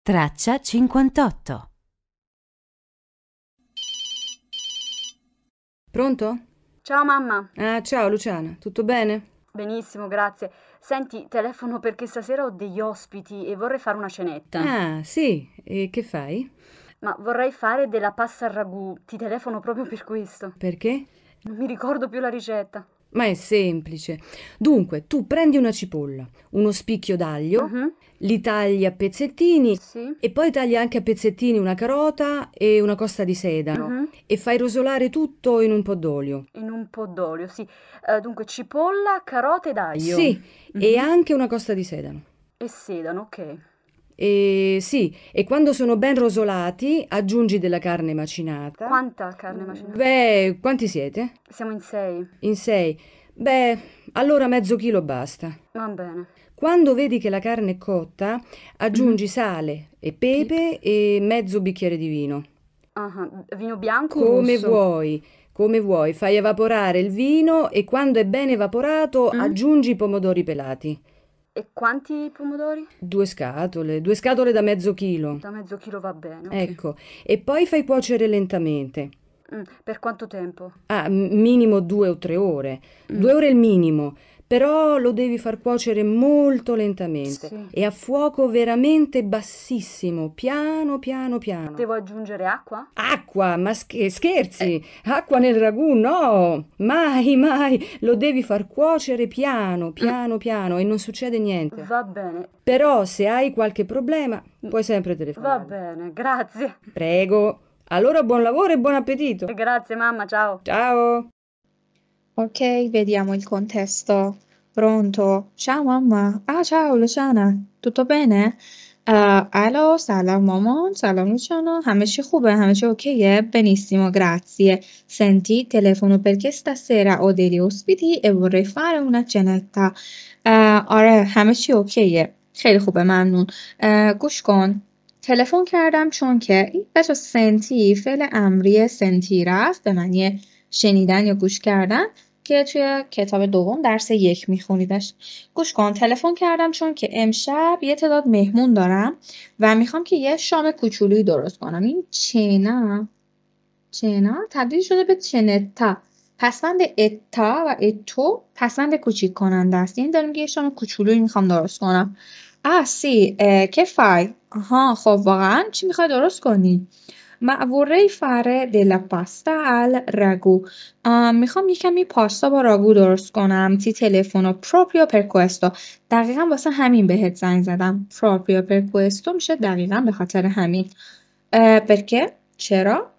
Traccia 58. Pronto? Ciao mamma. Ah, ciao Luciana, tutto bene? Benissimo, grazie. Senti, telefono perché stasera ho degli ospiti e vorrei fare una cenetta. Ah, sì, e che fai? Ma vorrei fare della pasta al ragù. Ti telefono proprio per questo. Perché? Non mi ricordo più la ricetta. Ma è semplice. Dunque, tu prendi una cipolla, uno spicchio d'aglio, Mhm. li tagli a pezzettini Sì. e poi tagli anche a pezzettini una carota e una costa di sedano Mhm. e fai rosolare tutto in un po' d'olio. In un po' d'olio, sì. Dunque, cipolla, carote ed aglio. Sì, e Mhm. anche una costa di sedano. E sedano, ok. E sì, e quando sono ben rosolati aggiungi della carne macinata. Quanta carne macinata? Beh, quanti siete? Siamo in 6. In 6. Beh, allora mezzo chilo basta. Va bene. Quando vedi che la carne è cotta, aggiungi sale e pepe e mezzo bicchiere di vino. Ah, vino bianco o Come rosso? vuoi, come vuoi. Fai evaporare il vino e quando è ben evaporato aggiungi i pomodori pelati. E quanti pomodori? 2 scatole da mezzo chilo. Da mezzo chilo va bene, ok. Ecco, e poi fai cuocere lentamente. Per quanto tempo? Ah, minimo 2 o 3 ore. 2 ore è il minimo, però lo devi far cuocere molto lentamente Sì. e a fuoco veramente bassissimo, piano piano piano. Devo aggiungere acqua? Acqua, ma scherzi? Acqua nel ragù? No, mai, mai. Lo devi far cuocere piano, piano, piano e non succede niente. Va bene, Però se hai qualche problema, puoi sempre va telefonare. bene, grazie. Prego. Allora buon lavoro e buon appetito. Grazie mamma, ciao. Ciao. Ok, vediamo il contesto. Pronto? Ciao mamma. Ah, ciao Luciana. Tutto bene? الو سلام مامان سلام Luciana همه چی خوبه همه چی اوکیه benissimo grazie senti telefono perché stasera ho degli ospiti e vorrei fare una cenetta آره همه چی اوکیه خیلی خوبه ممنون گوش کن تلفن کردم چون که این بچه سنتی فعل امری سنتی رفت به معنی شنیدن یا گوش کردن که توی کتاب دوم درس 1 میخونیدش. گوش کن تلفن کردم چون که امشب یه تعداد مهمون دارم و میخوام که یه شام کوچولویی درست کنم. این چنا تبدیل شده به چنتا. پسوند اتا و اتو پسوند کوچیک کننده است. یعنی داریم که یه شام کوچولویی میخوام درست کنم. سی که فای آها خب واقعا چی میخوای درست کنی؟ Ma vorrei fare della pasta al ragù. میخوام یه کمی پاستا با راگو درست کنم. Ti telefono proprio per questo. دقیقا واسه همین بهت زنگ زدم. Proprio per questo میشه دقیقا به خاطر همین. perché? چرا؟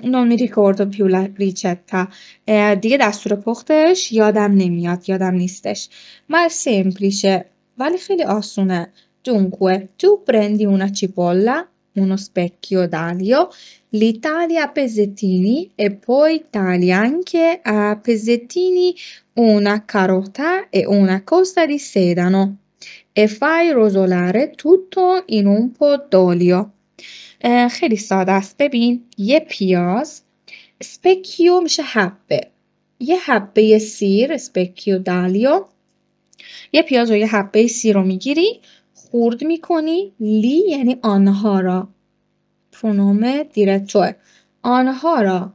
non mi ricordo più la ricetta. دیگه دستور پختش یادم نمیاد. یادم نیستش. Ma è semplice. ولی خیلی آسونه. Dunque, tu prendi una cipolla, uno specchio d'aglio, li tagli a pezzettini e poi tagli anche a pezzettini una carota e una costa di sedano e fai rosolare tutto in un po' d'olio. خیلی ساده است. ببین یه پیاز specchio میشه حبه. یه حبه سیر specchio d'aglio. یه پیاز و یه حبه سیر رو میگیری خورد میکنی لی یعنی آنها را پرونوم دیرتوه آنها را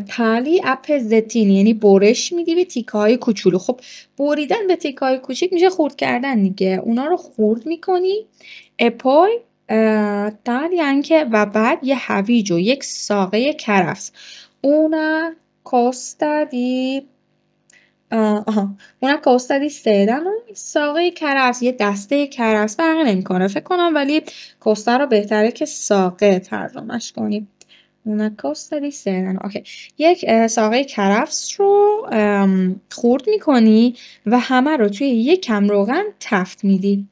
تالی اپزتین یعنی برش میدی به تیکه های کوچولو. خب بریدن به تیکه های کوچیک میشه خورد کردن دیگه. اونا رو خورد میکنی اپای تالی انکه و بعد یه هویج و یک ساقه کرفس اونا کوستا دی una costa di sedano ساقه کرفس یه دسته کرفس فرقی نمیکنه فکر کنم ولی کوستا رو بهتره که ساقه ترجمهش کنیم. una costa di sedano اوکی. یک ساقه کرفس رو خورد میکنی و همه رو توی یک کم روغن تفت میدی.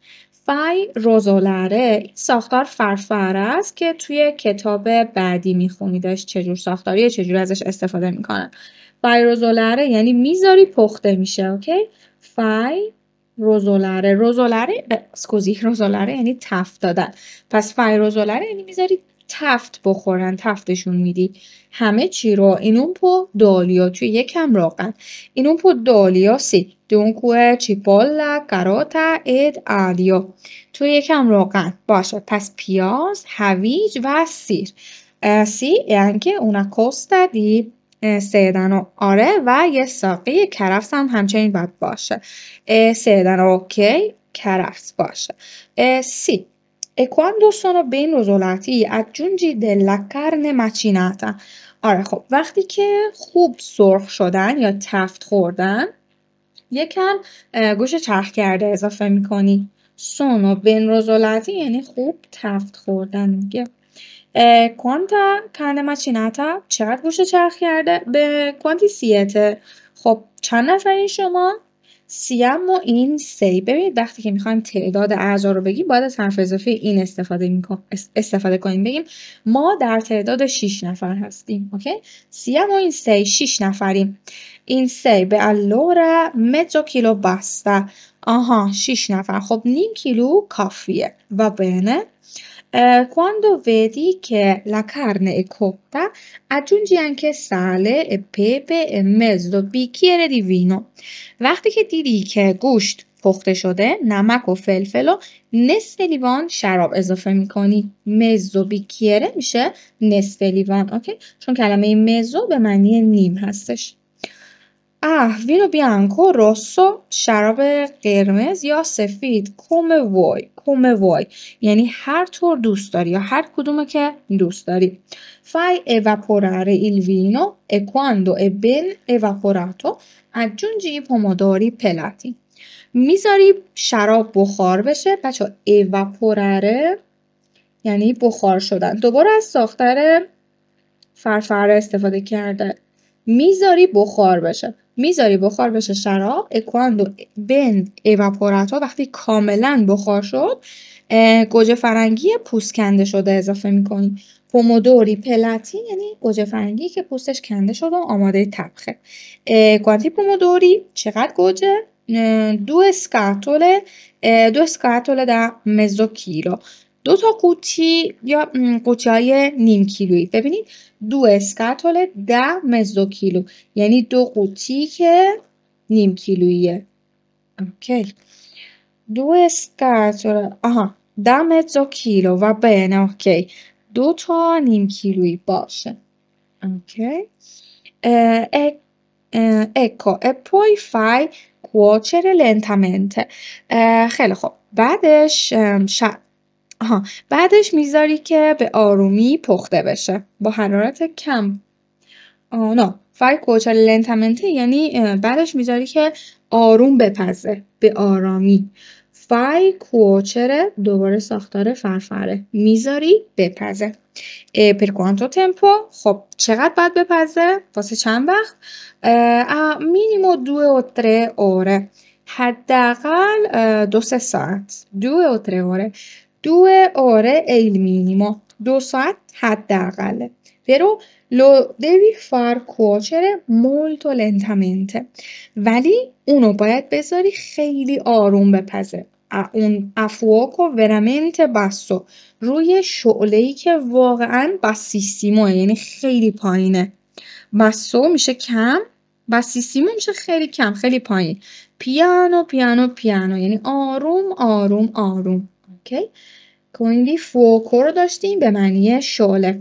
فای روزولاره ساختار فرفره است که توی کتاب بعدی میخونیدش چجور ساختاریه چجور ازش استفاده میکنن. فای روزولاره یعنی میذاری پخته میشه. اوکی فای روزولاره روزولاره یعنی تفت دادن. پس فای روزولاره یعنی میذاری تفت بخورن، تفتشون میدی. همه چی رو in un po' d'olio توی یکم روغن. in un po' d'olio sì, dunque cipolla, carota ed aglio توی یکم روغن باشه. پس پیاز، هویج و سیر. سی e anche una costa di sedano. آره و یه ساقه کرفس هم همچنین باید باشه. sedano اوکی، کرفس باشه. سی E quando sono ben rosolati aggiungi della carne macinata. آره خب وقتی که خوب سرخ شدن یا تفت خوردن یکم گوشت چرخ کرده اضافه میکنی. sono ben rosolati یعنی خوب تفت خوردن میگه. quanta carne macinata چقدر گوشت چرخ کرده؟ به quanti siete. خب چند نفرین شما؟ siamo in sei. ببینید وقتی که میخوایم تعداد اعضا رو بگیم باید از حرف اضافه این استفاده کنیم. بگیم ما در تعداد 6 نفر هستیم. اوکی؟ siamo in sei 6 نفریم. in sei به allora mezzo chilo basta. آها 6 نفر. خب نیم کیلو کافیه. و bene. Quando vedi che la carne è cotta, aggiungi anche sale e pepe e mezzo bicchiere di vino. وقتی که دیدی که گوشت پخته شده، نمک و فلفل و نصف لیوان شراب اضافه میکنی. مزو بیکیره میشه نصف لیوان. اوکی؟ چون کلمه مزو به معنی نیم هستش. وینو بیانکو روسو شراب قرمز یا سفید come vuoi یعنی هر طور دوست داری یا هر کدومه که دوست داری. fai evaporare il vino e quando è ben evaporato aggiungi i pomodori pelati. میذاری شراب بخار بشه. بچه evaporare یعنی بخار شدن. دوباره از ساختار فرفره استفاده کرده. میذاری بخار بشه شراب. quando ben evaporato وقتی کاملا بخار شد گوجه فرنگی پوست کنده شده اضافه میکنی. پومودوری پلاتی یعنی گوجه فرنگی که پوستش کنده شده و آماده طبخه. quanti pomodori چقدر گوجه؟ due scatole da mezzo chilo. 2 تا قوطی یا قوطی های نیم کیلویی. ببینید 2 scatole da mezzo chilo یعنی 2 قوطی که نیم کیلوییه. اوکی. 2 scatole da mezzo chilo va bene. اوکی. 2 تا نیم کیلویی باشه. اوکی. ecco e poi fai cuocere lentamente. خیلی خوب. بعدش میذاری که به آرومی پخته بشه با حرارت کم. fai cuocere lentamente یعنی بعدش میذاری که آروم بپزه به آرامی. fai cuocere دوباره ساختار فرفره میذاری بپزه. per quanto tempo خب چقدر باید بپزه؟ واسه چند وقت؟ minimo 2 o 3 ore حداقل 2-3 ساعت. 2 o 3 ore 2 ore è il minimo. 2 ساعت حداقله. però lo devi far cuocere molto lentamente. ولی اونو باید بذاری خیلی آروم بپزه. a fuoco veramente basso روی شعله‌ای که واقعاً bassissimo یعنی خیلی پایینه. basso میشه کم، bassissimo میشه خیلی کم، خیلی پایین. piano piano piano یعنی آروم آروم آروم. اوکی؟ quindi fuoco رو داشتیم به معنی شعله.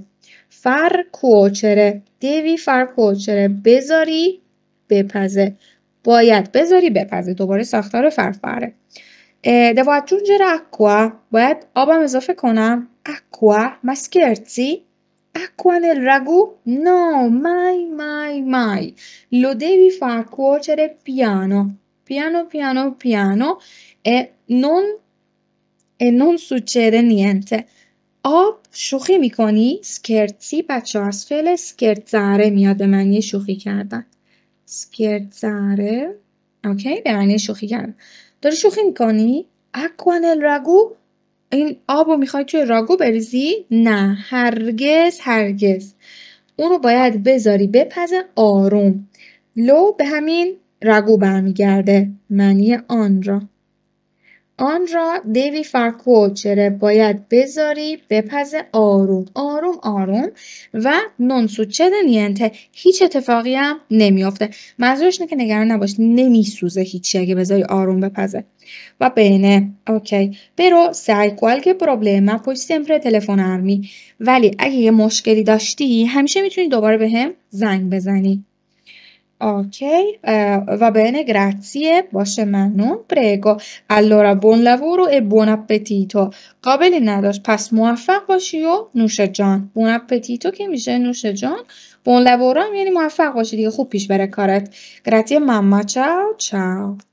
far cuocere devi far cuocere بذاری بپزه. باید بذاری بپزه. دوباره ساختار فرفره. devo aggiungere acqua باید آبم اضافه کنم. acqua ma scherzi? acqua nel ragù? no mai lo devi far cuocere piano piano e non succede niente. آب شوخی میکنی؟ scherzi بچه از فعل scherzare میاد به معنی شوخی کردن. scherzare اوکی به معنی شوخی کردن. داری شوخی میکنی؟ acqua nel ragù این آب رو میخوای توی راگو بریزی؟ نه هرگز. اون رو باید بذاری بپزه آروم. لو به همین راگو برمیگرده معنی آن را. آن را devi far cuocere باید بذاری بپزه آروم آروم آروم و non succede niente هیچ اتفاقی هم نمیافته. منظورش اینه که نگران نباش، نمیسوزه هیچی اگه بذاری آروم بپزه. Va bene, ok. Però se hai qualche problema puoi sempre telefonarmi. ولی اگه یه مشکلی داشتی همیشه میتونی دوباره بهم زنگ بزنی. اوکی. Va bene, grazie. باشه ممنون. Prego. Allora buon lavoro e buon appetito. قابلی نداشت. پس موفق باشی و نوش جان. Buon appetito که میشه نوش جان. Buon lavoro هم یعنی موفق باشی دیگه، خوب پیش بره کارت. Grazie mamma. Ciao ciao.